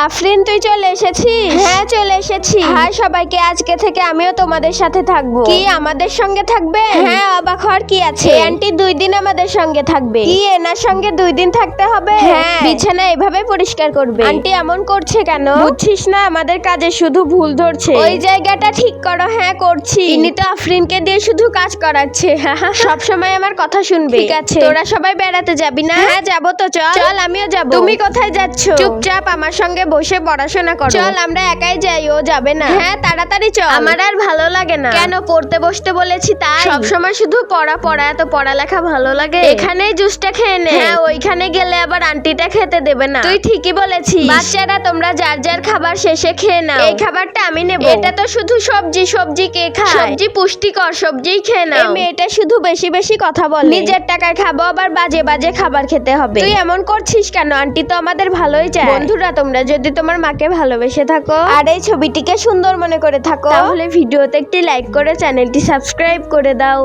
আফরিন, তুই চলে এসেছিস? হ্যাঁ, চলে এসেছি। হাই সবাইকে, আজকে থেকে আমিও তোমাদের সাথে থাকবো। কি আমাদের সঙ্গে থাকবে? হ্যাঁ, অবাক হওয়ার কি আছে? আন্টি 2 দিন আমাদের সঙ্গে থাকবে। কি এনার সঙ্গে 2 দিন থাকতে হবে? হ্যাঁ, বিছানা এভাবে পরিষ্কার করবে। আন্টি এমন করছে কেন? বুঝছিস না, আমাদের কাজে শুধু ভুল ধরছে। ওই জায়গাটা ঠিক করো। হ্যাঁ, করছি। ইনি তো আফরিনকে দিয়ে শুধু কাজ করাচ্ছে। সব সময় আমার কথা শুনবে। ঠিক আছে, তোরা সবাই বেড়াতে যাবি না? হ্যাঁ, যাবো তো। চল চল, আমিও যাবো। তুমি কোথায় যাচ্ছ? চুপচাপ আমার সঙ্গে বসে পড়াশোনা করো। চল আমরা একাই যাই, ও যাবে না। হ্যাঁ, তাড়াতাড়ি চল। আমার আর ভালো লাগে না। কেন, পড়তে বসতে বলেছি তাই? সব সময় শুধু পড়া পড়া, এত পড়ালেখা ভালো লাগে? এখানেই জুসটা খেয়ে নে। হ্যাঁ, ওইখানে গেলে আবার আন্টিটা খেতে দেবে না। তুই ঠিকই বলেছিস। বাচ্চারা, তোমরা যার যার খাবার শেষে খেয়ে নাও। এই খাবারটা আমি নেব। এটা তো শুধু সবজি। সবজি কে খায়? সবজি পুষ্টিকর, সবজিই খেয়ে নাও। এই মেয়েটা শুধু বেশি বেশি কথা বলে। নিজের টাকায় খাবো, আবার বাজে বাজে খাবার খেতে হবে। তুই এমন করছিস কেন? আন্টি তো আমাদের ভালোই চায়। বন্ধুরা, তোমরা যদি তোমার মাকে ভালোবেসে থাকো আর এই ছবিটিকে সুন্দর মনে করে থাকো, তাহলে ভিডিওতে একটি লাইক করে চ্যানেলটি সাবস্ক্রাইব করে দাও।